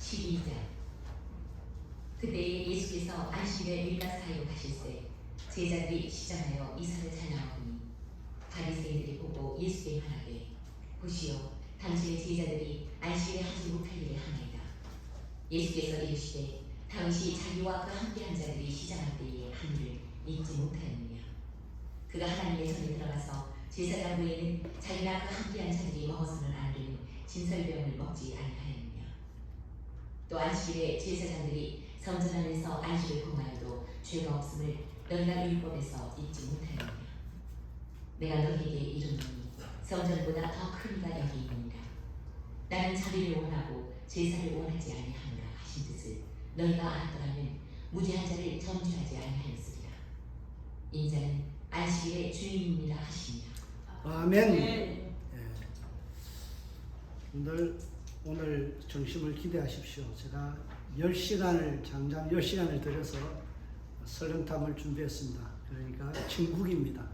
12장. 그때 예수께서 안식일에 밀가사이로 가실새 제자들이 시장하여 이삭을 찬양하니 바리새인들이 보고 예수께 말하되 보시오, 당신의 제자들이 안식일에 하지 못할 일을 하나이다. 예수께서 이르시되 당시 자기와 그 함께한 자들이 시장할 때에 한 일을 잊지 못하였느냐. 그가 하나님의 전에 들어가서 제사장부에는 자기나 그 함께한 자들이 먹어서는 안 되는 진설병을 먹지 아니하였느냐. 또 안식일에 제사장들이 성전 안에서 안식을 공하여도 죄가 없음을 너희가 율법에서 잊지 못하였느냐. 내가 너희에게 이르노니 성전보다 더 큰 이가 여기 있느니라. 나는 자비를 원하고 제사를 원하지 아니하노라 하신 뜻을 너희가 알았더라면 무죄한 자를 정죄하지 아니하였으리라. 인자는 안식일의 주인이니라 하시니라. 아멘. 예. 오늘 중심을 기대하십시오. 제가 10시간을 장장 10시간을 들여서 설렁탕을 준비했습니다. 그러니까 진국입니다.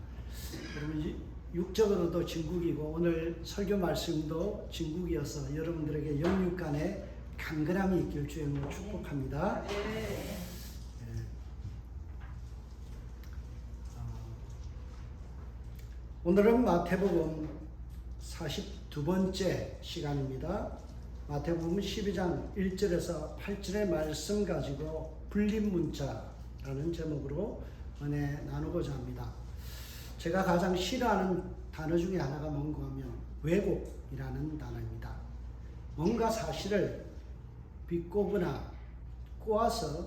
여러분 육적으로도 진국이고 오늘 설교 말씀도 진국이어서 여러분들에게 영육간에 강건함이 있길 주님으로 축복합니다. 오늘은 마태복음 42번째 시간입니다. 마태복음 12장 1절에서 8절의 말씀 가지고 불림문자라는 제목으로 은혜 나누고자 합니다. 제가 가장 싫어하는 단어 중에 하나가 뭔가 하면 왜곡이라는 단어입니다. 뭔가 사실을 비꼬거나 꼬아서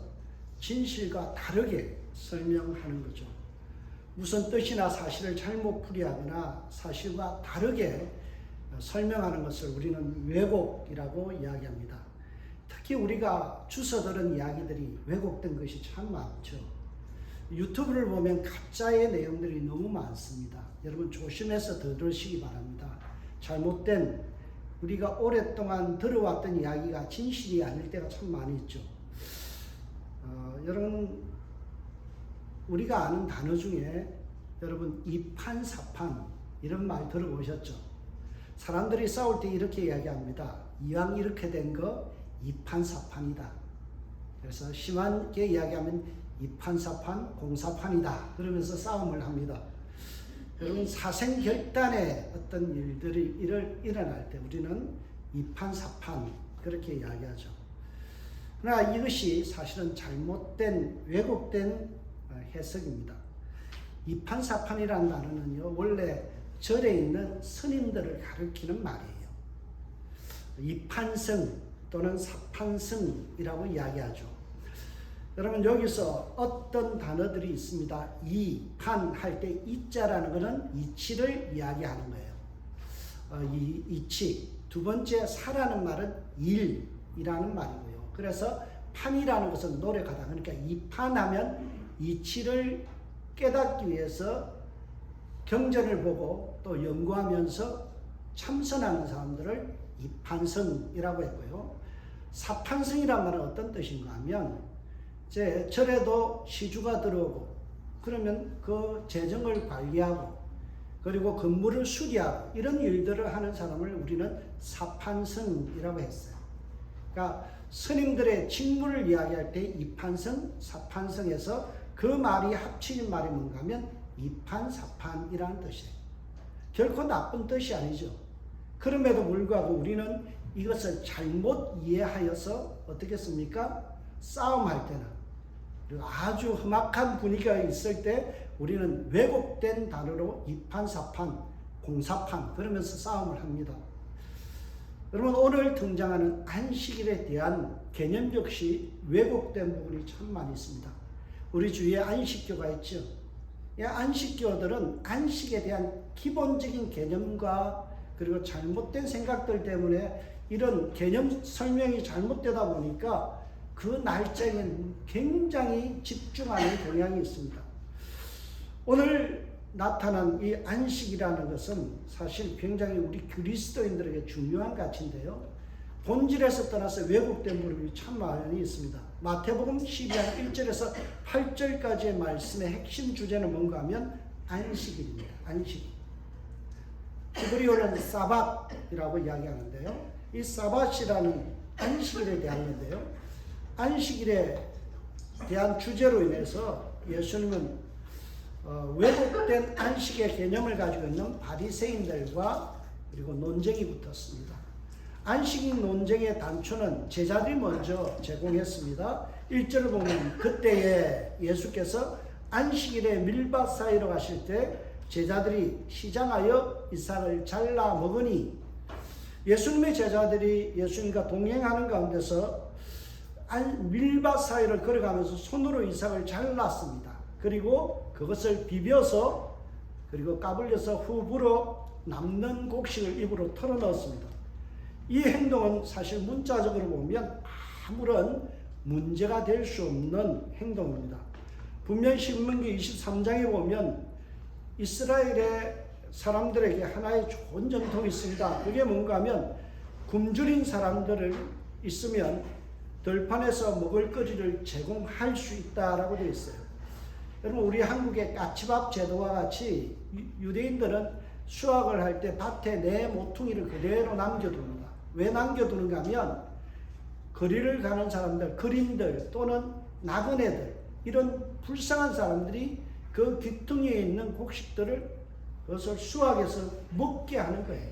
진실과 다르게 설명하는 거죠. 무슨 뜻이나 사실을 잘못 풀이하거나 사실과 다르게 설명하는 것을 우리는 왜곡이라고 이야기합니다. 특히 우리가 주워 들은 이야기들이 왜곡된 것이 참 많죠. 유튜브를 보면 가짜의 내용들이 너무 많습니다. 여러분 조심해서 들으시기 바랍니다. 잘못된 우리가 오랫동안 들어왔던 이야기가 진실이 아닐 때가 참 많이 있죠. 여러분 우리가 아는 단어 중에 여러분 이판사판 이런 말 들어보셨죠? 사람들이 싸울 때 이렇게 이야기합니다. 이왕 이렇게 된 거 이판사판이다. 그래서 심하게 이야기하면 이판사판 공사판이다. 그러면서 싸움을 합니다. 여러분 사생결단의 어떤 일들이 일어날 때 우리는 이판사판 그렇게 이야기하죠. 그러나 이것이 사실은 잘못된 왜곡된 해석입니다. 이판사판이라는 단어는요 원래 절에 있는 스님들을 가리키는 말이에요. 이판성 또는 사판성이라고 이야기하죠. 여러분 여기서 어떤 단어들이 있습니다. 이판 할 때 이자라는 것은 이치를 이야기하는 거예요. 이치. 두 번째 사라는 말은 일이라는 말이고요. 그래서 판이라는 것은 노력하다. 그러니까 이판하면 이치를 깨닫기 위해서 경전을 보고 또 연구하면서 참선하는 사람들을 이판성이라고 했고요. 사판성이란 말은 어떤 뜻인가 하면 이제 절에도 시주가 들어오고 그러면 그 재정을 관리하고 그리고 건물을 수리하고 이런 일들을 하는 사람을 우리는 사판성이라고 했어요. 그러니까 스님들의 직무를 이야기할 때 이판성, 사판성에서 그 말이 합치는 말이 뭔가 하면 이판사판이라는 뜻이에요. 결코 나쁜 뜻이 아니죠. 그럼에도 불구하고 우리는 이것을 잘못 이해하여서 어떻게 씁니까? 싸움할 때나 그리고 아주 험악한 분위기가 있을 때 우리는 왜곡된 단어로 이판사판, 공사판 그러면서 싸움을 합니다. 여러분 오늘 등장하는 안식일에 대한 개념 역시 왜곡된 부분이 참 많이 있습니다. 우리 주위에 안식교가 있죠. 이 안식교들은 안식에 대한 기본적인 개념과 그리고 잘못된 생각들 때문에 이런 개념 설명이 잘못되다 보니까 그 날짜에 굉장히 집중하는 경향이 있습니다. 오늘 나타난 이 안식이라는 것은 사실 굉장히 우리 그리스도인들에게 중요한 가치인데요. 본질에서 떠나서 왜곡된 부분이 참 많이 있습니다. 마태복음 12장 1절에서 8절까지의 말씀의 핵심 주제는 뭔가 하면 안식일입니다. 안식. 히브리어는 사밧이라고 이야기하는데요. 이 사밧이라는 안식일에 대한 건데요. 안식일에 대한 주제로 인해서 예수님은 왜곡된 안식의 개념을 가지고 있는 바리새인들과 그리고 논쟁이 붙었습니다. 안식일 논쟁의 단초는 제자들이 먼저 제공했습니다. 1절을 보면 그때에 예수께서 안식일에 밀밭 사이로 가실 때 제자들이 시장하여 이삭을 잘라 먹으니, 예수님의 제자들이 예수님과 동행하는 가운데서 밀밭 사이를 걸어가면서 손으로 이삭을 잘랐습니다. 그리고 그것을 비벼서 그리고 까불려서 후불어 남는 곡식을 입으로 털어넣었습니다. 이 행동은 사실 문자적으로 보면 아무런 문제가 될 수 없는 행동입니다. 분명 신명기 23장에 보면 이스라엘의 사람들에게 하나의 좋은 전통이 있습니다. 그게 뭔가 하면 굶주린 사람들을 있으면 들판에서 먹을거리를 제공할 수 있다라고 되어 있어요. 여러분, 우리 한국의 까치밥 제도와 같이 유대인들은 수확을 할 때 밭에 내 모퉁이를 그대로 남겨둡니다. 왜 남겨두는가 하면 거리를 가는 사람들, 거린들 또는 나그네들, 이런 불쌍한 사람들이 그 귀퉁이에 있는 곡식들을 그것을 수확해서 먹게 하는 거예요.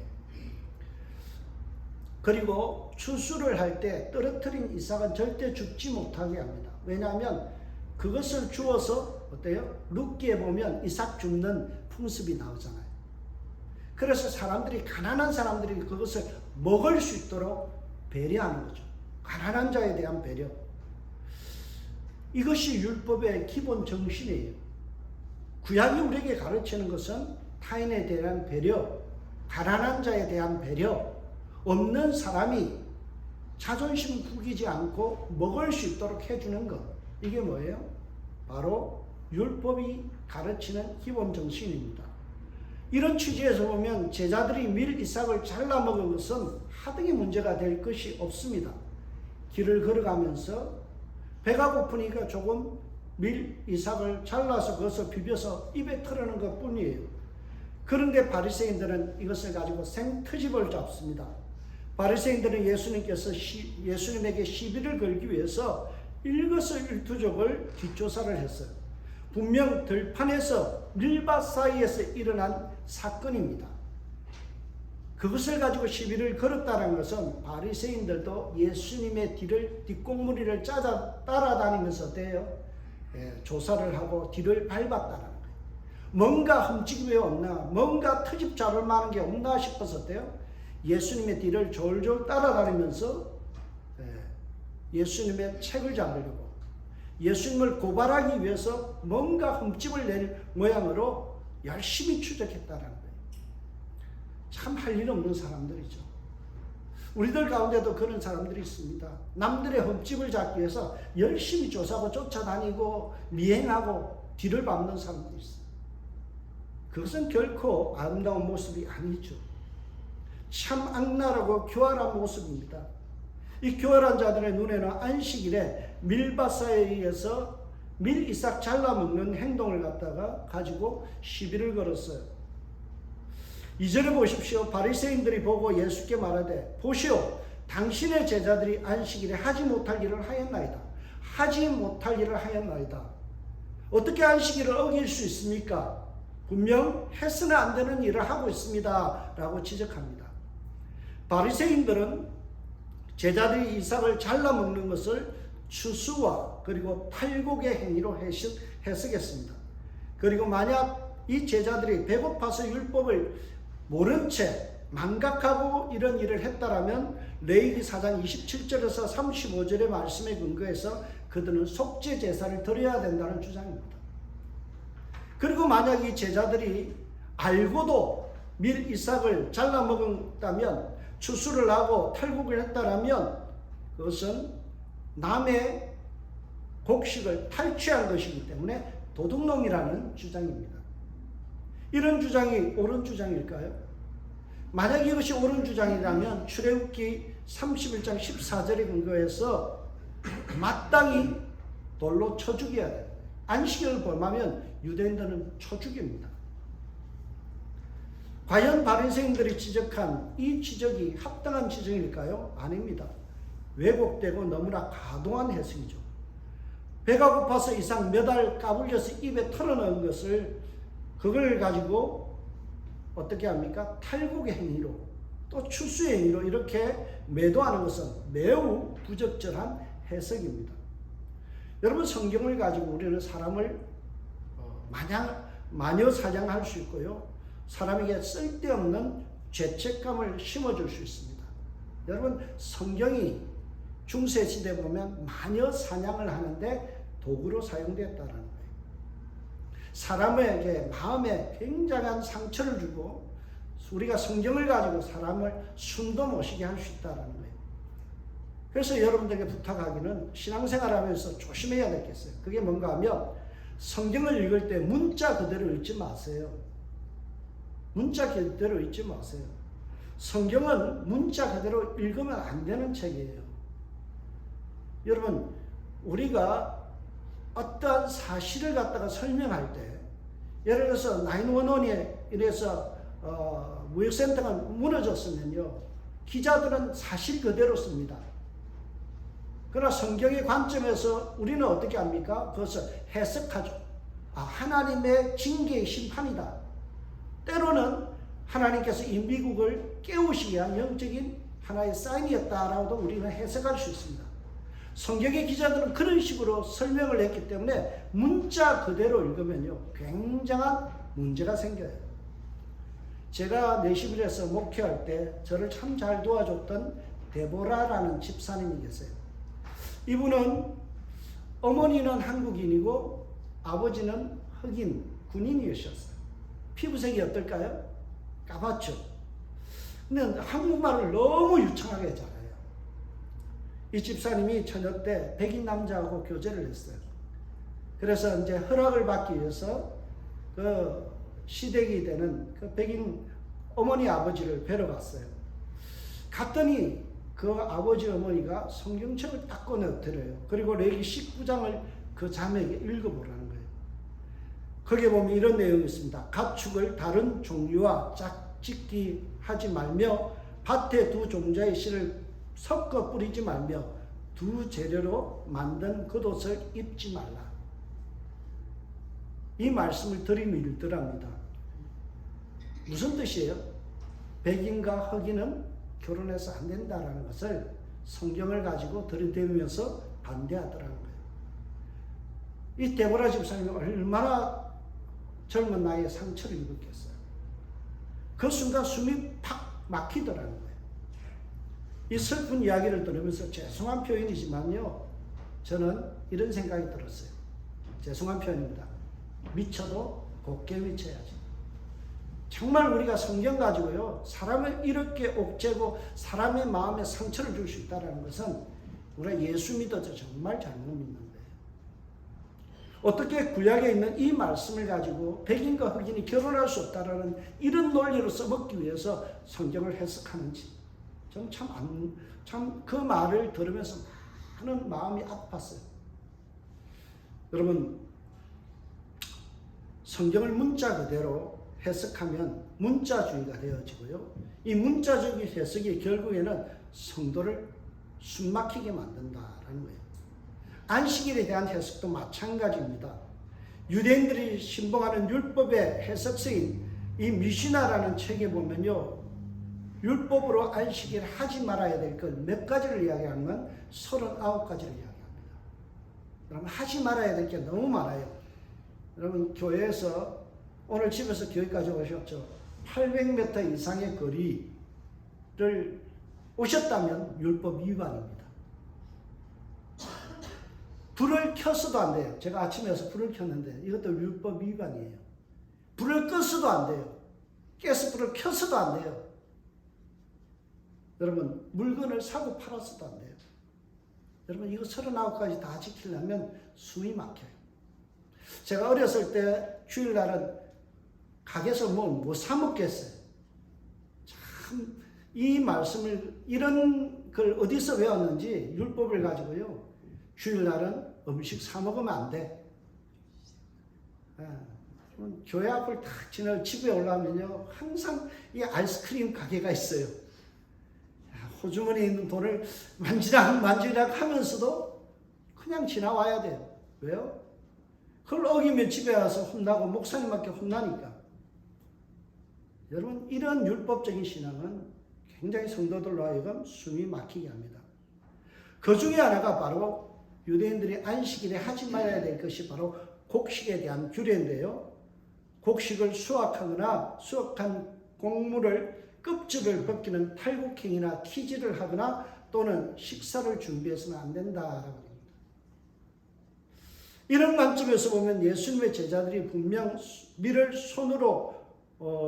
그리고 추수를 할 때 떨어뜨린 이삭은 절대 죽지 못하게 합니다. 왜냐하면 그것을 주워서 어때요? 룻기에 보면 이삭 줍는 풍습이 나오잖아요. 그래서 사람들이, 가난한 사람들이 그것을 먹을 수 있도록 배려하는 거죠. 가난한 자에 대한 배려. 이것이 율법의 기본 정신이에요. 구약이 우리에게 가르치는 것은 타인에 대한 배려, 가난한 자에 대한 배려, 없는 사람이 자존심 구기지 않고 먹을 수 있도록 해주는 것. 이게 뭐예요? 바로 율법이 가르치는 기본 정신입니다. 이런 취지에서 보면 제자들이 밀 이삭을 잘라 먹은 것은 하등의 문제가 될 것이 없습니다. 길을 걸어가면서 배가 고프니까 조금 밀 이삭을 잘라서 그것을 비벼서 입에 털어넣는 것 뿐이에요. 그런데 바리새인들은 이것을 가지고 생트집을 잡습니다. 바리새인들은 예수님에게 시비를 걸기 위해서 일거수일투족을 뒷조사를 했어요. 분명 들판에서 밀밭 사이에서 일어난 사건입니다. 그것을 가지고 시비를 걸었다는 것은 바리새인들도 예수님의 뒷공무리를 따라다니면서 어때요? 조사를 하고 뒤를 밟았다는 거예요. 뭔가 흠집이 왜 없나, 뭔가 트집 잡을 만한 게 없나 싶어서 어때요? 예수님의 뒤를 졸졸 따라다니면서 예수님의 책을 잡으려고, 예수님을 고발하기 위해서 뭔가 흠집을 낼 모양으로 열심히 추적했다는 거예요. 참 할 일 없는 사람들이죠. 우리들 가운데도 그런 사람들이 있습니다. 남들의 흠집을 잡기 위해서 열심히 조사하고 쫓아다니고 미행하고 뒤를 밟는 사람들이 있어요. 그것은 결코 아름다운 모습이 아니죠. 참 악랄하고 교활한 모습입니다. 이 교활한 자들의 눈에는 안식일에 밀밭 사이에서 밀 이삭 잘라 먹는 행동을 갖다가 가지고 시비를 걸었어요. 2절에 보십시오. 바리새인들이 보고 예수께 말하되 보시오, 당신의 제자들이 안식일에 하지 못할 일을 하였나이다. 하지 못할 일을 하였나이다. 어떻게 안식일을 어길 수 있습니까? 분명 해서는 안 되는 일을 하고 있습니다 라고 지적합니다. 바리새인들은 제자들이 이삭을 잘라 먹는 것을 추수와 그리고 탈곡의 행위로 해석했습니다. 그리고 만약 이 제자들이 배고파서 율법을 모른 채 망각하고 이런 일을 했다라면 레위기 4장 27절에서 35절의 말씀에 근거해서 그들은 속죄 제사를 드려야 된다는 주장입니다. 그리고 만약 이 제자들이 알고도 밀 이삭을 잘라 먹었다면, 추수를 하고 탈곡을 했다라면 그것은 남의 곡식을 탈취한 것이기 때문에 도둑놈이라는 주장입니다. 이런 주장이 옳은 주장일까요? 만약 이것이 옳은 주장이라면 출애굽기 31장 14절에 근거해서 마땅히 돌로 쳐 죽여야 돼요. 안식일을 범하면 유대인들은 쳐 죽입니다. 과연 바리새인들이 지적한 이 지적이 합당한 지적일까요? 아닙니다. 왜곡되고 너무나 과도한 해석이죠. 배가 고파서 이상 몇 알 까불려서 입에 털어넣은 것을 그걸 가지고 어떻게 합니까? 탈곡의 행위로 또 추수의 행위로 이렇게 매도하는 것은 매우 부적절한 해석입니다. 여러분, 성경을 가지고 우리는 사람을 마녀 사냥할 수 있고요. 사람에게 쓸데없는 죄책감을 심어줄 수 있습니다. 여러분, 성경이 중세시대 보면 마녀 사냥을 하는데 도구로 사용되었다는 거예요. 사람에게 마음에 굉장한 상처를 주고 우리가 성경을 가지고 사람을 숨도 못 쉬게 할 수 있다는 거예요. 그래서 여러분들에게 부탁하기는 신앙생활하면서 조심해야 되겠어요. 그게 뭔가 하면 성경을 읽을 때 문자 그대로 읽지 마세요. 문자 그대로 읽지 마세요. 성경은 문자 그대로 읽으면 안 되는 책이에요. 여러분, 우리가 어떠한 사실을 갖다가 설명할 때, 예를 들어서 911에 인해서 무역센터가 무너졌으면요, 기자들은 사실 그대로 씁니다. 그러나 성경의 관점에서 우리는 어떻게 합니까? 그것을 해석하죠. 하나님의 징계의 심판이다. 때로는 하나님께서 이 미국을 깨우시기 위한 영적인 하나의 사인이었다라고도 우리는 해석할 수 있습니다. 성경의 기자들은 그런 식으로 설명을 했기 때문에 문자 그대로 읽으면요, 굉장한 문제가 생겨요. 제가 내시빌에서 목회할 때 저를 참 잘 도와줬던 데보라라는 집사님이 계세요. 이분은 어머니는 한국인이고 아버지는 흑인 군인이셨어요. 피부색이 어떨까요? 까맣죠. 근데 한국말을 너무 유창하게 잘해요. 이 집사님이 처녀 때 백인 남자하고 교제를 했어요. 그래서 이제 허락을 받기 위해서 그 시댁이 되는 그 백인 어머니 아버지를 뵈러 갔어요. 갔더니 그 아버지 어머니가 성경책을 딱 꺼내드려요. 그리고 레위기 19장을 그 자매에게 읽어보라는 거예요. 거기에 보면 이런 내용이 있습니다. 가축을 다른 종류와 짝짓기 하지 말며 밭에 두 종자의 씨를 섞어 뿌리지 말며 두 재료로 만든 겉옷을 입지 말라. 이 말씀을 들이밀더랍니다. 무슨 뜻이에요? 백인과 흑인은 결혼해서 안 된다라는 것을 성경을 가지고 들이대면서 반대하더라는 거예요. 이 데보라 집사님이 얼마나 젊은 나이에 상처를 입었겠어요. 그 순간 숨이 팍 막히더라는 거예요. 이 슬픈 이야기를 들으면서 죄송한 표현이지만요, 저는 이런 생각이 들었어요. 죄송한 표현입니다. 미쳐도 곱게 미쳐야지. 정말 우리가 성경 가지고요, 사람을 이렇게 옥죄고 사람의 마음에 상처를 줄 수 있다는 것은 우리가 예수 믿어서 정말 잘못 믿는 거예요. 어떻게 구약에 있는 이 말씀을 가지고 백인과 흑인이 결혼할 수 없다라는 이런 논리로 써먹기 위해서 성경을 해석하는지, 저는 참 그 말을 들으면서 많은 마음이 아팠어요. 여러분, 성경을 문자 그대로 해석하면 문자주의가 되어지고요. 이 문자적인 해석이 결국에는 성도를 숨막히게 만든다라는 거예요. 안식일에 대한 해석도 마찬가지입니다. 유대인들이 신봉하는 율법의 해석서인 이 미시나라는 책에 보면요, 율법으로 안식일 하지 말아야 될 것 몇 가지를 이야기하는 건 39가지를 이야기합니다. 여러분, 하지 말아야 될 게 너무 많아요. 여러분, 교회에서 오늘 집에서 교회까지 오셨죠? 800m 이상의 거리를 오셨다면 율법 위반입니다. 불을 켰어도 안 돼요. 제가 아침에 와서 불을 켰는데 이것도 율법 위반이에요. 불을 껐어도 안 돼요. 가스불을 켰어도 안 돼요. 여러분, 물건을 사고 팔았어도 안 돼요. 여러분, 이거 39가지 다 지키려면 숨이 막혀요. 제가 어렸을 때 주일날은 가게에서 못 사 먹겠어요. 참, 이 말씀을, 이런 걸 어디서 외웠는지 율법을 가지고요, 주일날은 음식 사 먹으면 안 돼. 교회 앞을 탁 지나 집에 올라오면요, 항상 이 아이스크림 가게가 있어요. 호주머니에 있는 돈을 만지작 하면서도 그냥 지나와야 돼요. 왜요? 그걸 어기면 집에 와서 혼나고 목사님밖에 혼나니까. 여러분, 이런 율법적인 신앙은 굉장히 성도들로 하여금 숨이 막히게 합니다. 그 중에 하나가 바로 유대인들이 안식일에 하지 말아야 될 것이 바로 곡식에 대한 규례인데요. 곡식을 수확하거나 수확한 곡물을 껍질을 벗기는 탈곡행위나 키질을 하거나 또는 식사를 준비해서는 안 된다라고 합니다. 이런 관점에서 보면 예수님의 제자들이 분명 밀을 손으로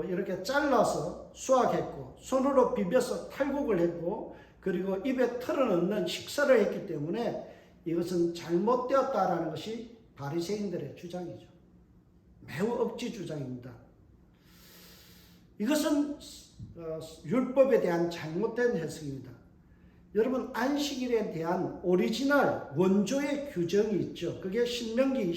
이렇게 잘라서 수확했고 손으로 비벼서 탈곡을 했고 그리고 입에 털어넣는 식사를 했기 때문에 이것은 잘못되었다라는 것이 바리새인들의 주장이죠. 매우 억지 주장입니다. 이것은 율법에 대한 잘못된 해석입니다. 여러분, 안식일에 대한 오리지널 원조의 규정이 있죠. 그게 신명기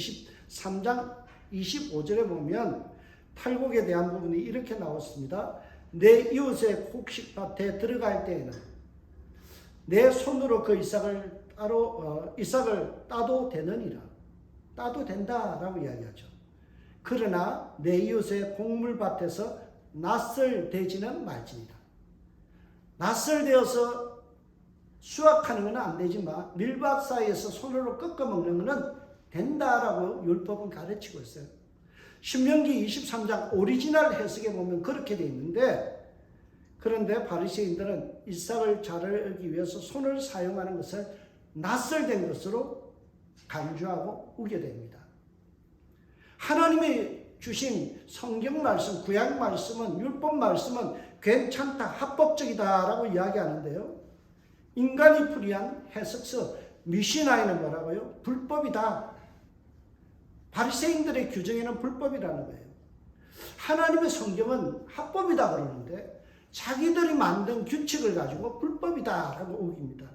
23장 25절에 보면 탈곡에 대한 부분이 이렇게 나왔습니다. 내 이웃의 곡식밭에 들어갈 때에는 내 손으로 그 이삭을 따도 되느니라. 따도 된다라고 이야기하죠. 그러나 내 이웃의 곡물밭에서 낯설되지는 말지니라. 낯설되어서 수확하는 건 안 되지만 밀밭 사이에서 손으로 꺾어 먹는 것은 된다라고 율법은 가르치고 있어요. 신명기 23장 오리지널 해석에 보면 그렇게 되어 있는데 그런데 바리새인들은 이삭을 자르기 위해서 손을 사용하는 것을 낯설된 것으로 간주하고 우겨댑니다. 하나님이 주신 성경 말씀, 구약 말씀은, 율법 말씀은 괜찮다, 합법적이다라고 이야기하는데요. 인간이 풀이한 해석서 미시나이는 뭐라고요? 불법이다. 바리새인들의 규정에는 불법이라는 거예요. 하나님의 성경은 합법이다 그러는데 자기들이 만든 규칙을 가지고 불법이다라고 우깁니다.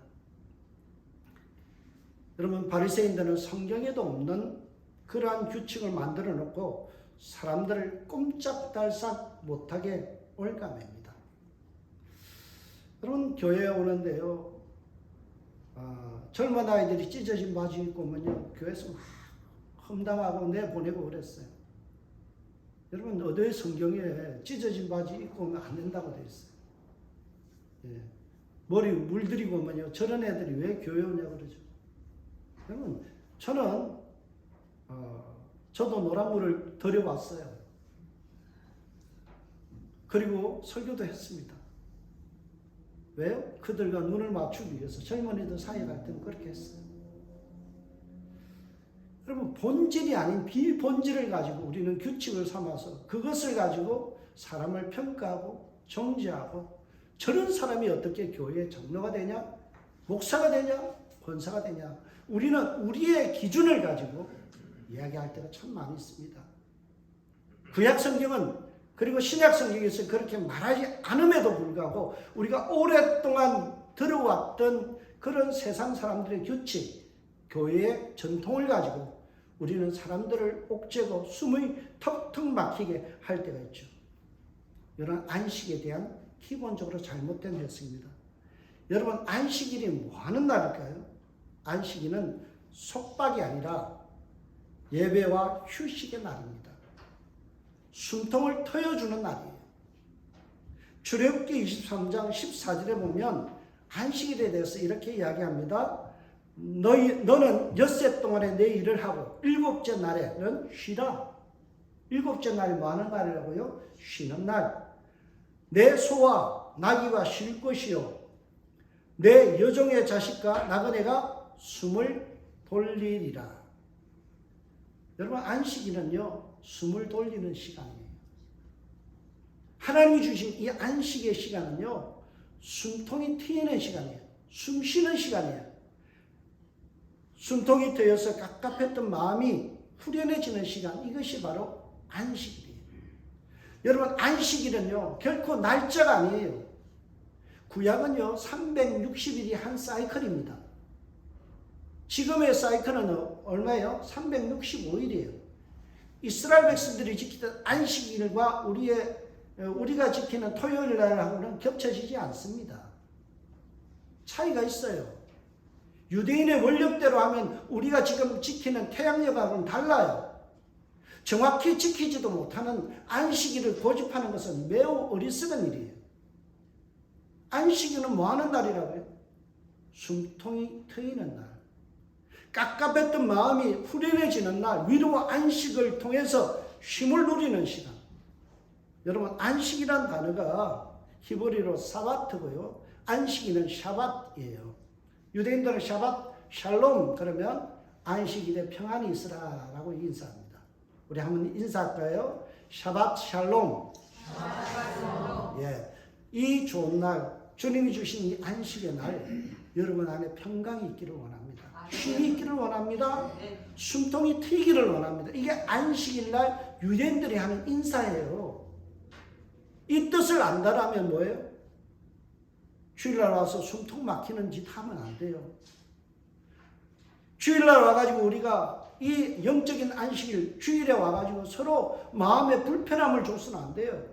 여러분, 바리새인들은 성경에도 없는 그러한 규칙을 만들어 놓고 사람들을 꼼짝달싹 못하게 올가맵니다. 여러분, 교회에 오는데요, 젊은 아이들이 찢어진 바지 입고 오면요, 교회에서 막 험담하고 내보내고 그랬어요. 여러분, 어디 성경에 찢어진 바지 입고 오면 안 된다고 되어 있어요. 예. 머리 물들이고 오면요, 저런 애들이 왜 교회 오냐고 그러죠. 여러분, 저도 노란물을 들여왔어요. 그리고 설교도 했습니다. 왜요? 그들과 눈을 맞추기 위해서 젊은이들 사이에 갈 때는 그렇게 했어요. 여러분, 본질이 아닌 비본질을 가지고 우리는 규칙을 삼아서 그것을 가지고 사람을 평가하고 정죄하고 저런 사람이 어떻게 교회의 장로가 되냐? 목사가 되냐? 권사가 되냐? 우리는 우리의 기준을 가지고 이야기할 때가 참 많이 있습니다. 구약 성경은 그리고 신약 성경에서 그렇게 말하지 않음에도 불구하고 우리가 오랫동안 들어왔던 그런 세상 사람들의 규칙, 교회의 전통을 가지고 우리는 사람들을 옥죄고 숨이 턱턱 막히게 할 때가 있죠. 이런 안식에 대한 기본적으로 잘못된 해석입니다. 여러분, 안식일이 뭐 하는 날일까요? 안식일은 속박이 아니라 예배와 휴식의 날입니다. 숨통을 트여주는 날이에요. 출애굽기 23장 14절에 보면 안식일에 대해서 이렇게 이야기합니다. 너는 엿새 동안에 내 일을 하고 일곱째 날에는 쉬라. 일곱째 날이 뭐 하는 날이라고요? 쉬는 날. 내 소와 나귀가 쉴 것이요 내 여종의 자식과 나그네가 숨을 돌리리라. 여러분, 안식일은요, 숨을 돌리는 시간이에요. 하나님이 주신 이 안식의 시간은요, 숨통이 트이는 시간이에요. 숨 쉬는 시간이에요. 숨통이 트여서 갑갑했던 마음이 후련해지는 시간, 이것이 바로 안식일이에요. 여러분, 안식일은요, 결코 날짜가 아니에요. 구약은요, 360일이 한 사이클입니다. 지금의 사이클은 얼마예요? 365일이에요. 이스라엘 백성들이 지키던 안식일과 우리가 지키는 토요일 날하고는 겹쳐지지 않습니다. 차이가 있어요. 유대인의 원력대로 하면 우리가 지금 지키는 태양력하고는 달라요. 정확히 지키지도 못하는 안식일을 고집하는 것은 매우 어리석은 일이에요. 안식일은 뭐 하는 날이라고요? 숨통이 트이는 날. 깝깝했던 마음이 후련해지는 날, 위로와 안식을 통해서 쉼을 누리는 시간. 여러분, 안식이란 단어가 히브리로 사바트고요. 안식일은 샤밧이에요. 유대인들은 샤밧, 샬롬 그러면 안식일에 평안이 있으라라고 인사합니다. 우리 한번 인사할까요? 샤밧 샬롬. 예, 이 좋은 날, 주님이 주신 이 안식의 날, 여러분 안에 평강이 있기를 원합니다. 쉼이 있기를 원합니다. 숨통이 트이기를 원합니다. 이게 안식일 날 유대인들이 하는 인사예요. 이 뜻을 안다라면 뭐예요? 주일날 와서 숨통 막히는 짓 하면 안 돼요. 주일날 와가지고 우리가 이 영적인 안식일 주일에 와가지고 서로 마음에 불편함을 줘서는 안 돼요.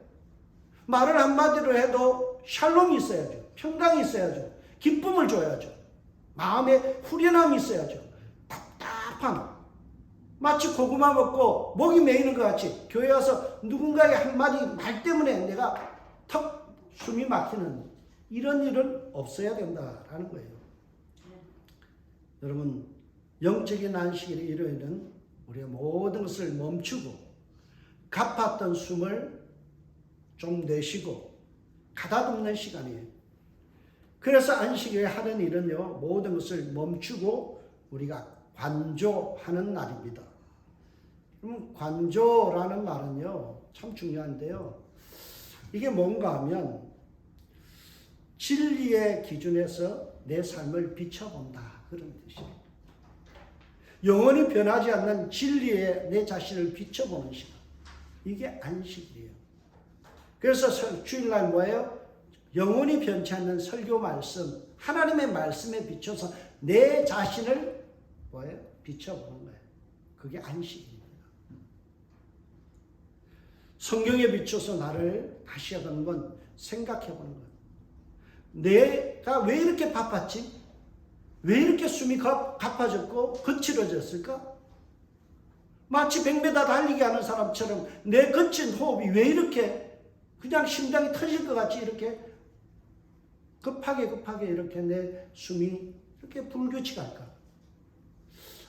말을 한마디로 해도 샬롬이 있어야죠. 평강이 있어야죠. 기쁨을 줘야죠. 마음에 후련함이 있어야죠. 답답함. 마치 고구마 먹고 목이 메이는 것 같이 교회 와서 누군가의 한마디 말 때문에 내가 턱 숨이 막히는 이런 일은 없어야 된다라는 거예요. 여러분, 영적인 안식일의 일요일은 우리가 모든 것을 멈추고 가팠던 숨을 좀 내쉬고 가다듬는 시간이에요. 그래서 안식일에 하는 일은요, 모든 것을 멈추고 우리가 관조하는 날입니다. 그럼 관조라는 말은요, 참 중요한데요. 이게 뭔가 하면 진리의 기준에서 내 삶을 비춰본다, 그런 뜻이에요. 영원히 변하지 않는 진리에 내 자신을 비춰보는 시간. 이게 안식이에요. 그래서 주일날 뭐예요? 영원히 변치 않는 설교 말씀, 하나님의 말씀에 비춰서 내 자신을 뭐예요? 비춰보는 거예요. 그게 안식입니다. 성경에 비춰서 나를 다시 한번 생각해보는 거예요. 내가 왜 이렇게 바빴지? 왜 이렇게 숨이 가빠졌고 거칠어졌을까? 마치 100m 달리기 하는 사람처럼 내 거친 호흡이 왜 이렇게 그냥 심장이 터질 것 같이 이렇게 급하게 이렇게 내 숨이 이렇게 불규칙할까?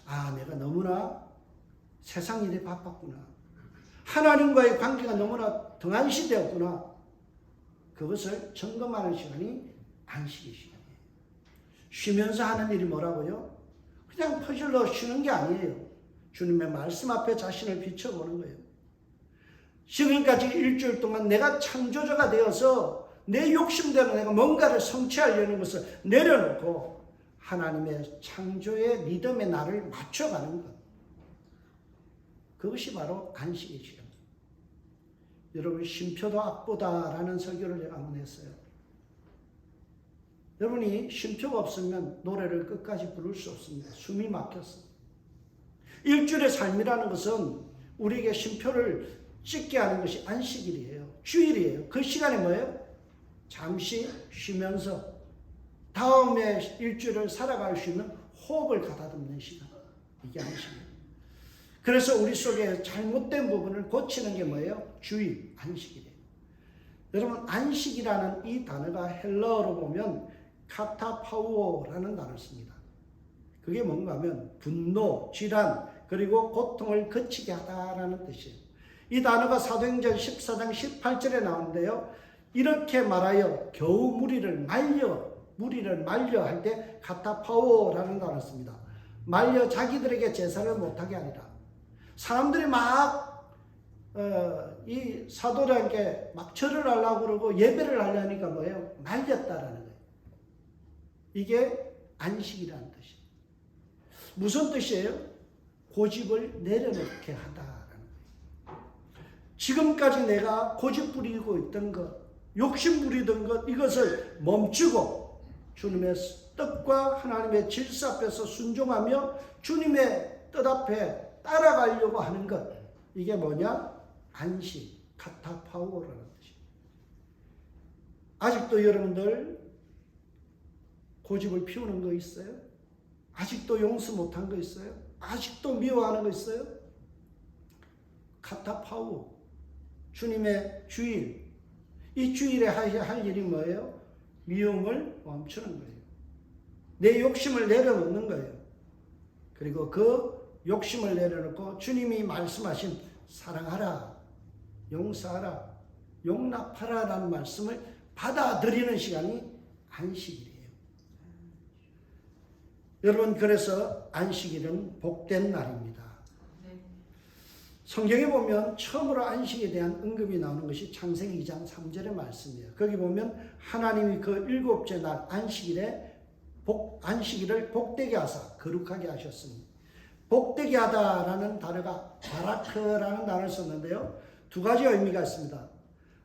아, 내가 너무나 세상 일에 바빴구나. 하나님과의 관계가 너무나 등한시되었구나. 그것을 점검하는 시간이 안식의 시간이에요. 쉬면서 하는 일이 뭐라고요? 그냥 퍼즐로 쉬는 게 아니에요. 주님의 말씀 앞에 자신을 비춰보는 거예요. 지금까지 일주일 동안 내가 창조자가 되어서 내 욕심대로 내가 뭔가를 성취하려는 것을 내려놓고 하나님의 창조의 리듬에 나를 맞춰가는 것. 그것이 바로 안식의 시간입니다. 여러분, 쉼표도 악보다라는 설교를 제가 한번 했어요. 여러분이 쉼표가 없으면 노래를 끝까지 부를 수 없습니다. 숨이 막혔어. 일주일의 삶이라는 것은 우리에게 쉼표를 찍게 하는 것이 안식일이에요. 주일이에요. 그 시간에 뭐예요? 잠시 쉬면서 다음에 일주일을 살아갈 수 있는 호흡을 가다듬는 시간. 이게 안식이에요. 그래서 우리 속에 잘못된 부분을 고치는 게 뭐예요? 주일, 안식이래요. 여러분, 안식이라는 이 단어가 헬라어로 보면 카타파우오라는 단어를 씁니다. 그게 뭔가 하면 분노, 질환, 그리고 고통을 그치게 하다라는 뜻이에요. 이 단어가 사도행전 14장 18절에 나오는데요. 이렇게 말하여 겨우 무리를 말려 할 때 카타파우오라는 단어를 씁니다. 말려 자기들에게 제사를 못하게 하리라. 사람들이 이 사도들에게 막 절을 하려고 그러고 예배를 하려니까 뭐예요? 말렸다라는 거예요. 이게 안식이라는 뜻이에요. 무슨 뜻이에요? 고집을 내려놓게 하다라는 거예요. 지금까지 내가 고집 부리고 있던 것, 욕심 부리던 것, 이것을 멈추고 주님의 뜻과 하나님의 질서 앞에서 순종하며 주님의 뜻 앞에 따라가려고 하는 것. 이게 뭐냐? 안식, 카타파우오라는 뜻이에요. 아직도 여러분들 고집을 피우는 거 있어요? 아직도 용서 못한 거 있어요? 아직도 미워하는 거 있어요? 카타파우, 주님의 주일, 이 주일에 할 일이 뭐예요? 미움을 멈추는 거예요. 내 욕심을 내려놓는 거예요. 그리고 그 욕심을 내려놓고 주님이 말씀하신 사랑하라, 용서하라, 용납하라 라는 말씀을 받아들이는 시간이 안식일이에요. 여러분, 그래서 안식일은 복된 날입니다. 성경에 보면 처음으로 안식에 대한 언급이 나오는 것이 창세기 2장 3절의 말씀이에요. 거기 보면 하나님이 그 일곱째 날 안식일을 복되게 하사 거룩하게 하셨으니, 복되게 하다라는 단어가 바라크라는 단어를 썼는데요. 두 가지 의미가 있습니다.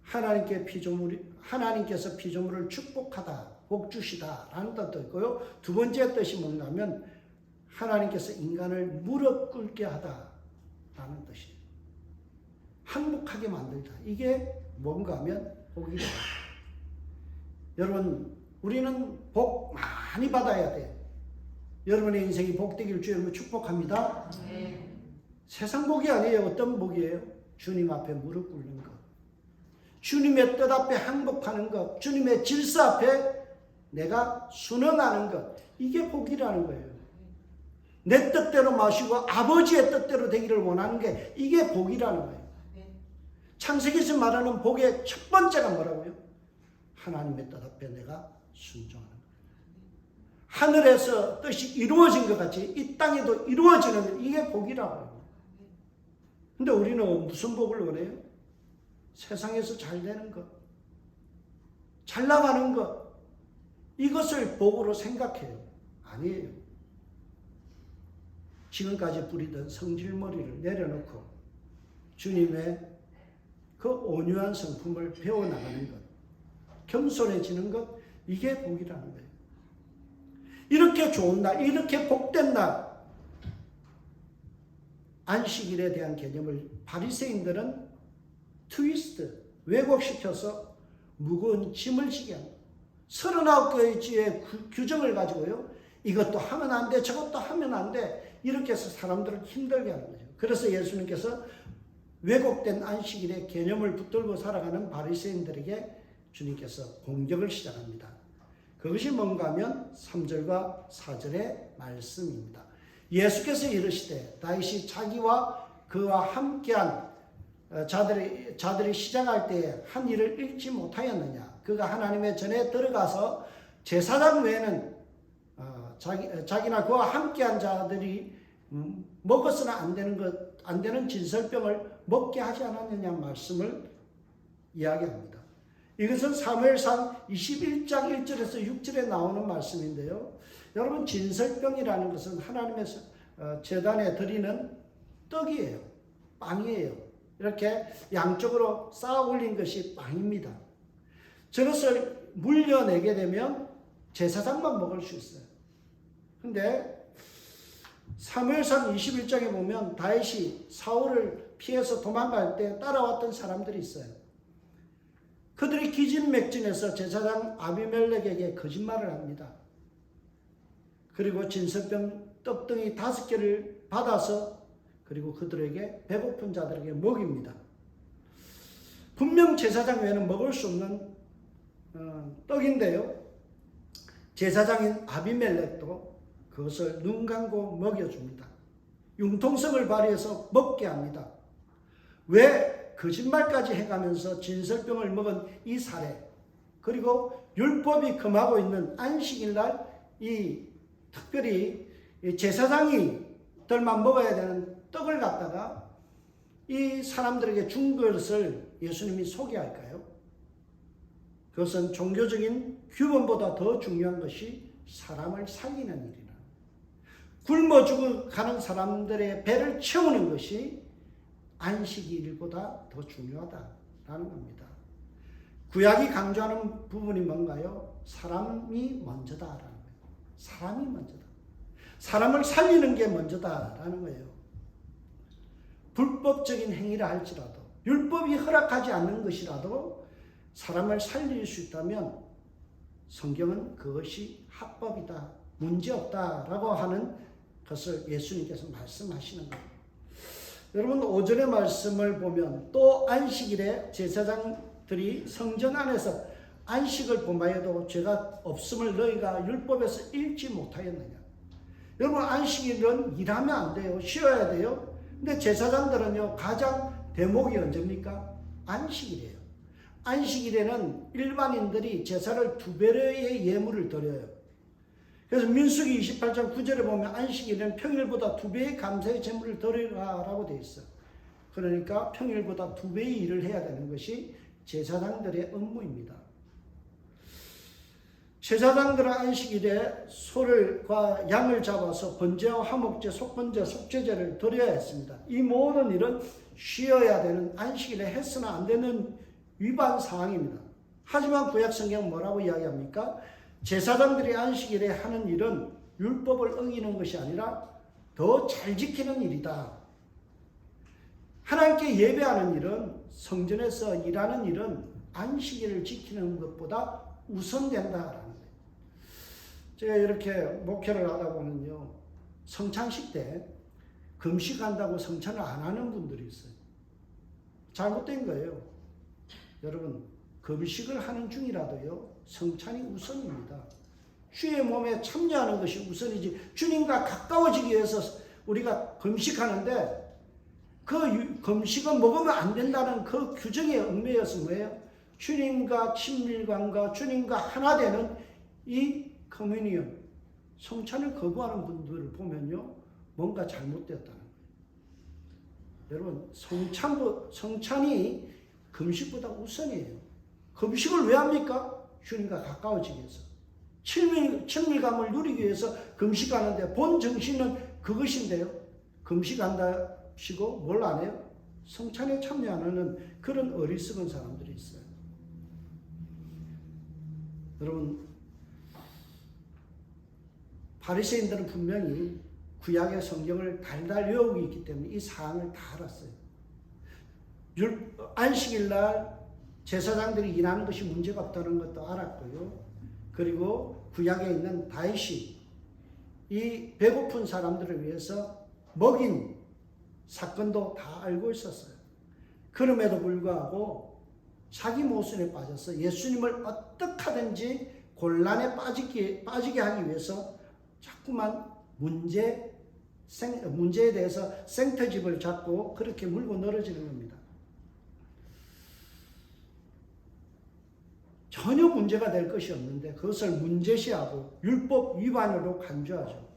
하나님께서 피조물을 축복하다, 복주시다라는 뜻도 있고요. 두 번째 뜻이 뭔가 하면 하나님께서 인간을 무릎 꿇게 하다라는 뜻이에요. 행복하게 만들다. 이게 뭔가 하면 복이다. 여러분, 우리는 복 많이 받아야 돼요. 여러분의 인생이 복되기를 주 여러분 축복합니다. 세상 복이 아니에요. 어떤 복이에요? 주님 앞에 무릎 꿇는 것, 주님의 뜻 앞에 항복하는 것, 주님의 질서 앞에 내가 순응하는 것, 이게 복이라는 거예요. 내 뜻대로 마시고 아버지의 뜻대로 되기를 원하는 게 이게 복이라는 거예요. 창세기에서 말하는 복의 첫 번째가 뭐라고요? 하나님의 뜻 앞에 내가 순종하는 거예요. 하늘에서 뜻이 이루어진 것 같이 이 땅에도 이루어지는 이게 복이라고요. 근데 우리는 무슨 복을 원해요? 세상에서 잘 되는 것, 잘 나가는 것, 이것을 복으로 생각해요. 아니에요. 지금까지 부리던 성질머리를 내려놓고 주님의 그 온유한 성품을 배워나가는 것, 겸손해지는 것, 이게 복이라는 거예요. 이렇게 좋은 날, 이렇게 복된 날, 안식일에 대한 개념을 바리새인들은 트위스트, 왜곡시켜서 무거운 짐을 지게 합니다. 39개의 규정을 가지고요, 이것도 하면 안 돼, 저것도 하면 안 돼, 이렇게 해서 사람들을 힘들게 하는 거죠. 그래서 예수님께서 왜곡된 안식일의 개념을 붙들고 살아가는 바리새인들에게 주님께서 공격을 시작합니다. 그것이 뭔가 하면 3절과 4절의 말씀입니다. 예수께서 이르시되 다윗이 자기와 그와 함께한 자들이 시작할 때에 한 일을 잃지 못하였느냐. 그가 하나님의 전에 들어가서 제사장 외에는 자기나 그와 함께한 자들이 먹었으나 안 되는 진설병을 먹게 하지 않았느냐 말씀을 이야기합니다. 이것은 사무엘상 21장 1절에서 6절에 나오는 말씀인데요. 여러분, 진설병이라는 것은 하나님의 제단에 드리는 떡이에요. 빵이에요. 이렇게 양쪽으로 쌓아 올린 것이 빵입니다. 저것을 물려내게 되면 제사장만 먹을 수 있어요. 근데 사무엘상 21장에 보면 다윗이 사울을 피해서 도망갈 때 따라왔던 사람들이 있어요. 그들이 기진맥진해서 제사장 아비멜렉에게 거짓말을 합니다. 그리고 진설병 떡덩이 5개를 받아서 그리고 그들에게 배고픈 자들에게 먹입니다. 분명 제사장 외에는 먹을 수 없는 떡인데요. 제사장인 아비멜렉도 그것을 눈 감고 먹여줍니다. 융통성을 발휘해서 먹게 합니다. 왜? 거짓말까지 해가면서 진설병을 먹은 이 사례, 그리고 율법이 금하고 있는 안식일날 이 특별히 제사장이들만 먹어야 되는 떡을 갖다가 이 사람들에게 준 것을 예수님이 소개할까요? 그것은 종교적인 규범보다 더 중요한 것이 사람을 살리는 일이라. 굶어 죽어가는 사람들의 배를 채우는 것이 안식일보다 더 중요하다라는 겁니다. 구약이 강조하는 부분이 뭔가요? 사람이 먼저다라는 거예요. 사람이 먼저다. 사람을 살리는 게 먼저다라는 거예요. 불법적인 행위라 할지라도, 율법이 허락하지 않는 것이라도 사람을 살릴 수 있다면 성경은 그것이 합법이다, 문제없다라고 하는 것을 예수님께서 말씀하시는 거예요. 여러분, 오전의 말씀을 보면 또 안식일에 제사장들이 성전 안에서 안식을 범하여도 죄가 없음을 너희가 율법에서 읽지 못하였느냐. 여러분, 안식일은 일하면 안 돼요. 쉬어야 돼요. 근데 제사장들은요, 가장 대목이 언제입니까? 안식일이에요. 안식일에는 일반인들이 제사를 2배의 예물을 드려요. 그래서 민수기 28장 9절에 보면 안식일에는 평일보다 2배의 감사의 제물을 드리라라고 되어 있어요. 그러니까 평일보다 2배의 일을 해야 되는 것이 제사장들의 업무입니다. 제사장들은 안식일에 소를과 양을 잡아서 번제와 화목제, 속번제, 속죄제를 드려야 했습니다. 이 모든 일은 쉬어야 되는 안식일에 했으나 안 되는 위반 사항입니다. 하지만 구약 성경은 뭐라고 이야기합니까? 제사장들이 안식일에 하는 일은 율법을 어기는 것이 아니라 더 잘 지키는 일이다. 하나님께 예배하는 일은, 성전에서 일하는 일은 안식일을 지키는 것보다 우선된다라는 거예요. 제가 이렇게 목회를 하다 보면요, 성찬식 때 금식한다고 성찬을 안 하는 분들이 있어요. 잘못된 거예요. 여러분, 금식을 하는 중이라도요, 성찬이 우선입니다. 주의 몸에 참여하는 것이 우선이지, 주님과 가까워지기 위해서 우리가 금식하는데 그 금식은 먹으면 안 된다는 그 규정에 얽매여서 뭐예요? 주님과 친밀감과 주님과 하나 되는 이 커뮤니언, 성찬을 거부하는 분들을 보면요, 뭔가 잘못되었다는 거예요. 여러분, 성찬이 금식보다 우선이에요. 금식을 왜 합니까? 주님과 가까워지기 위해서. 친밀감을 누리기 위해서 금식하는데 본 정신은 그것인데요. 금식한다시고 뭘 안 해요? 성찬에 참여 안 하는 그런 어리석은 사람들이 있어요. 여러분, 바리새인들은 분명히 구약의 성경을 달달 외우고 있기 때문에 이 사항을 다 알았어요. 안식일 날 제사장들이 일하는 것이 문제가 없다는 것도 알았고요. 그리고 구약에 있는 다윗이 이 배고픈 사람들을 위해서 먹인 사건도 다 알고 있었어요. 그럼에도 불구하고 자기 모순에 빠져서 예수님을 어떻게 하든지 곤란에 빠지게 하기 위해서 자꾸만 문제에 대해서 생터집을 잡고 그렇게 물고 늘어지는 겁니다. 전혀 문제가 될 것이 없는데 그것을 문제시하고 율법 위반으로 간주하죠.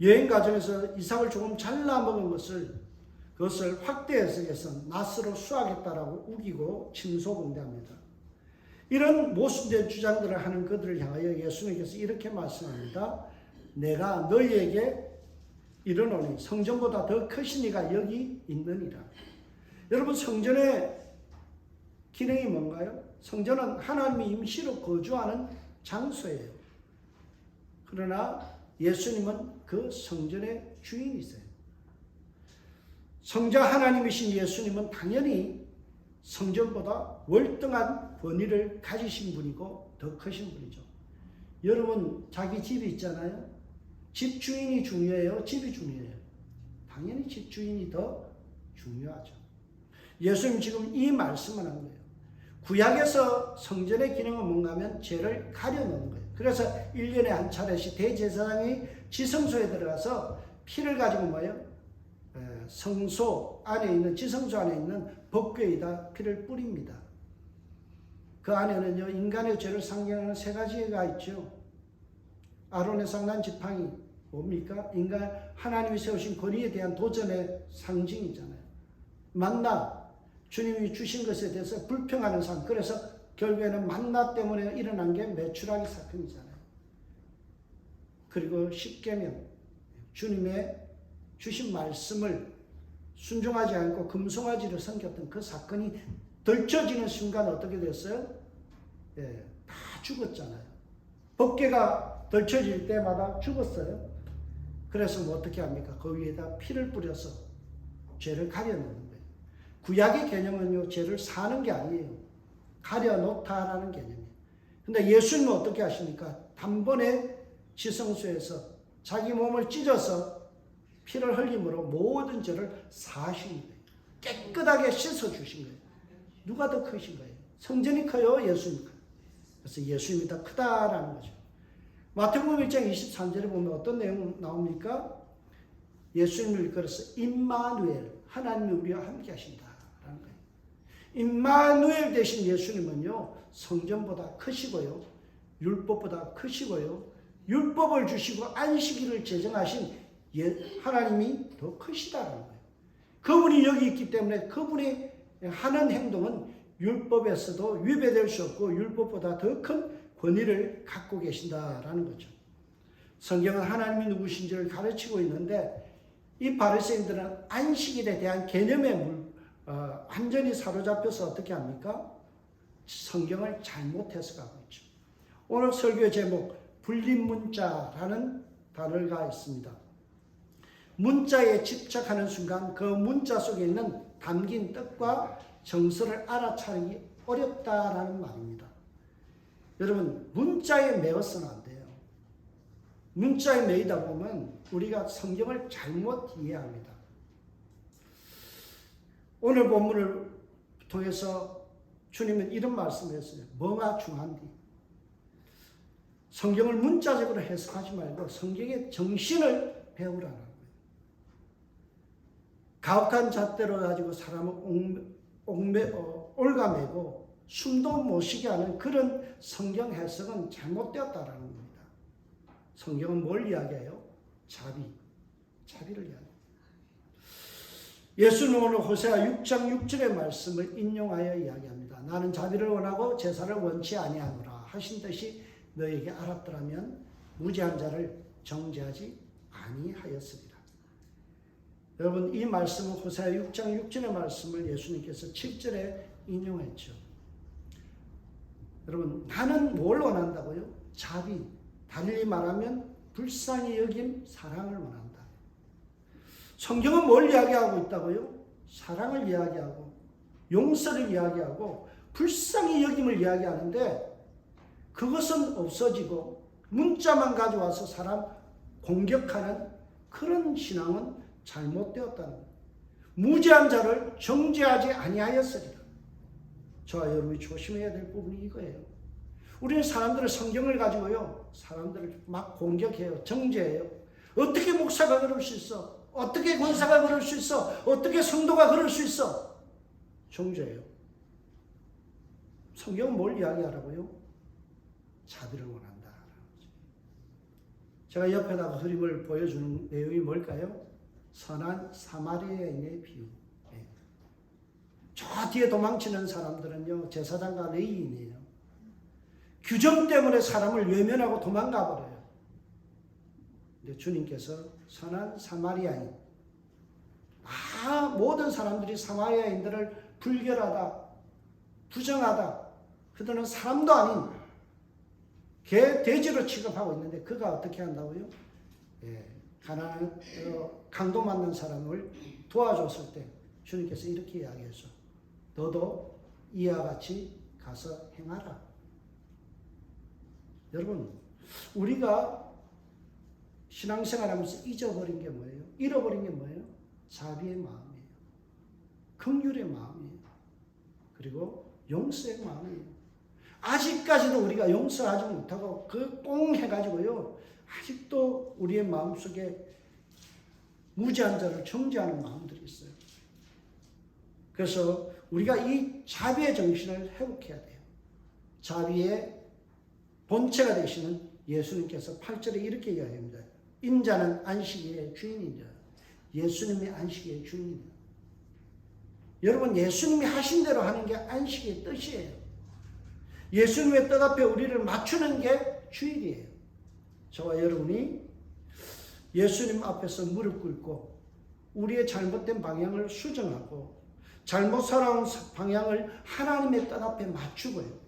여행 과정에서 이삭을 조금 잘라 먹은 그것을 확대 해석해서 낫으로 수하겠다라고 우기고 침소봉대합니다. 이런 모순된 주장들을 하는 그들을 향하여 예수님께서 이렇게 말씀합니다. 내가 너희에게 이르노니 성전보다 더 크신 이가 여기 있느니라. 여러분, 성전의 기능이 뭔가요? 성전은 하나님이 임시로 거주하는 장소예요. 그러나 예수님은 그 성전의 주인이세요. 성자 하나님이신 예수님은 당연히 성전보다 월등한 권위를 가지신 분이고 더 크신 분이죠. 여러분, 자기 집이 있잖아요. 집 주인이 중요해요? 집이 중요해요? 당연히 집 주인이 더 중요하죠. 예수님 지금 이 말씀을 한 거예요. 구약에서 성전의 기능은 뭔가 하면 죄를 가려놓는 거예요. 그래서 1년에 한 차례씩 대제사장이 지성소에 들어가서 피를 가지고 뭐예요? 성소 안에 있는, 지성소 안에 있는 법궤에다 피를 뿌립니다. 그 안에는요, 인간의 죄를 상징하는 3가지가 있죠. 아론의 상단 지팡이 뭡니까? 하나님이 세우신 권위에 대한 도전의 상징이잖아요. 만나, 주님이 주신 것에 대해서 불평하는 삶. 그래서 결국에는 만나 때문에 일어난 게 메추라기 사건이잖아요. 그리고 십계명, 주님의 주신 말씀을 순종하지 않고 금송아지를 섬겼던 그 사건이 덜쳐지는 순간 어떻게 됐어요? 다 죽었잖아요. 법궤가 덜쳐질 때마다 죽었어요. 그래서 뭐 어떻게 합니까? 그 위에다 피를 뿌려서 죄를 가려놓는 거예요. 구약의 개념은요, 죄를 사는 게 아니에요. 가려놓다라는 개념이에요. 근데 예수님은 어떻게 하십니까? 단번에 지성소에서 자기 몸을 찢어서 피를 흘림으로 모든 죄를 사하신 거예요. 깨끗하게 씻어주신 거예요. 누가 더 크신 거예요? 성전이 커요? 예수님이 커요? 그래서 예수님이 더 크다라는 거죠. 마태복음 1장 23절에 보면 어떤 내용 나옵니까? 예수님을 일컬어서 임마누엘, 하나님이 우리와 함께 하신다라는 거예요. 임마누엘 되신 예수님은요, 성전보다 크시고요, 율법보다 크시고요, 율법을 주시고 안식일을 제정하신 하나님이 더 크시다라는 거예요. 그분이 여기 있기 때문에 그분이 하는 행동은 율법에서도 위배될 수 없고 율법보다 더 큰 권위를 갖고 계신다라는 거죠. 성경은 하나님이 누구신지를 가르치고 있는데 이 바리새인들은 안식일에 대한 개념에 완전히 사로잡혀서 어떻게 합니까? 성경을 잘못 해석하고 있죠. 오늘 설교 제목 불림문자라는 단어가 있습니다. 문자에 집착하는 순간 그 문자 속에 있는 담긴 뜻과 정서를 알아차리기 어렵다라는 말입니다. 여러분, 문자에 매어서는 안 돼요. 문자에 매이다 보면 우리가 성경을 잘못 이해합니다. 오늘 본문을 통해서 주님은 이런 말씀을 했어요. 뭐가 중요한디? 성경을 문자적으로 해석하지 말고 성경의 정신을 배우라는 거예요. 가혹한 잣대로 가지고 사람을 올가매고 숨도 못 쉬게 하는 그런 성경 해석은 잘못되었다라는 겁니다. 성경은 뭘 이야기해요? 자비를 이야기해요. 예수는 오늘 호세아 6장 6절의 말씀을 인용하여 이야기합니다. 나는 자비를 원하고 제사를 원치 아니하노라 하신 듯이 너에게 알았더라면 무죄한 자를 정죄하지 아니하였으리라. 여러분, 이 말씀은 호세아 6장 6절의 말씀을 예수님께서 7절에 인용했죠. 여러분, 나는 뭘 원한다고요? 자비, 달리 말하면 불쌍히 여김, 사랑을 원한다. 성경은 뭘 이야기하고 있다고요? 사랑을 이야기하고 용서를 이야기하고 불쌍히 여김을 이야기하는데 그것은 없어지고 문자만 가져와서 사람 공격하는 그런 신앙은 잘못되었다는 거예요. 무죄한 자를 정죄하지 아니하였으리라. 저와 여러분이 조심해야 될 부분이 이거예요. 우리는 사람들을 성경을 가지고요, 사람들을 막 공격해요. 정죄해요. 어떻게 목사가 그럴 수 있어? 어떻게 권사가 그럴 수 있어? 어떻게 성도가 그럴 수 있어? 정죄해요. 성경은 뭘 이야기하라고요? 자비를 원한다. 제가 옆에다가 그림을 보여주는 내용이 뭘까요? 선한 사마리아인의 비유. 저 뒤에 도망치는 사람들은요, 제사장과 레위인이에요. 규정 때문에 사람을 외면하고 도망가 버려요. 근데 주님께서 선한 사마리아인, 모든 사람들이 사마리아인들을 불결하다, 부정하다, 그들은 사람도 아닌 돼지로 취급하고 있는데 그가 어떻게 한다고요? 가난한 강도 맞는 사람을 도와줬을 때 주님께서 이렇게 이야기했죠. 너도 이와 같이 가서 행하라. 여러분, 우리가 신앙생활하면서 잊어버린 게 뭐예요? 잃어버린 게 뭐예요? 자비의 마음이에요. 긍휼의 마음이에요. 그리고 용서의 마음이에요. 아직까지도 우리가 용서하지 못하고 꽁 해가지고요, 아직도 우리의 마음속에 무죄한 자를 정죄하는 마음들이 있어요. 그래서 우리가 이 자비의 정신을 회복해야 돼요. 자비의 본체가 되시는 예수님께서 8절에 이렇게 이야기합니다. 인자는 안식일의 주인이다. 예수님이 안식일의 주인이다. 여러분, 예수님이 하신 대로 하는 게 안식의 뜻이에요. 예수님의 뜻 앞에 우리를 맞추는 게 주일이에요. 저와 여러분이 예수님 앞에서 무릎 꿇고 우리의 잘못된 방향을 수정하고 잘못 살아온 방향을 하나님의 뜻 앞에 맞추고요.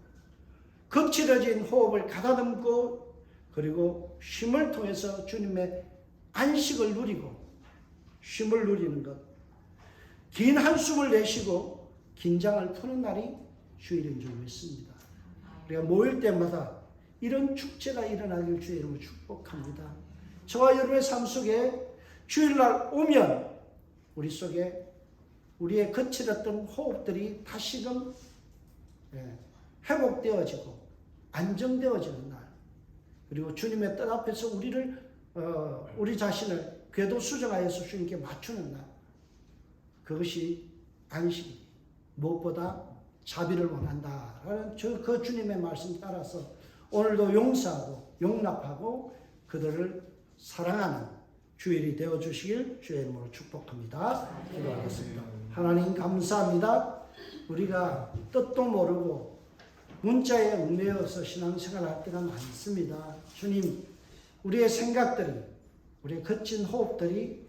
거칠어진 호흡을 가다듬고 그리고 쉼을 통해서 주님의 안식을 누리고 쉼을 누리는 것. 긴 한숨을 내쉬고 긴장을 푸는 날이 주일인 줄 믿습니다. 우리가 모일 때마다 이런 축제가 일어나길 주의 이름으로 축복합니다. 저와 여러분의 삶 속에 주일날 오면 우리 속에 우리의 거칠었던 호흡들이 다시금 회복되어지고 안정되어지는 날, 그리고 주님의 뜻 앞에서 우리 자신을 궤도 수정하여서 주님께 맞추는 날, 그것이 안식이 무엇보다 자비를 원한다라는 그 주님의 말씀 따라서 오늘도 용서하고 용납하고 그들을 사랑하는 주일이 되어주시길 주의 이름으로 축복합니다. 기도하겠습니다. 하나님 감사합니다. 우리가 뜻도 모르고 문자에 얽매여서 신앙생활할 때가 많습니다. 주님, 우리의 생각들이, 우리의 거친 호흡들이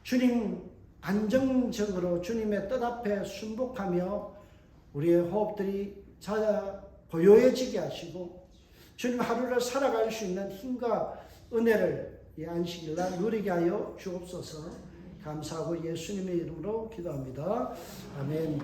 주님 안정적으로 주님의 뜻 앞에 순복하며 우리의 호흡들이 고요해지게 하시고 주님 하루를 살아갈 수 있는 힘과 은혜를 이 안식일날 누리게 하여 주옵소서. 감사하고 예수님의 이름으로 기도합니다. 아멘.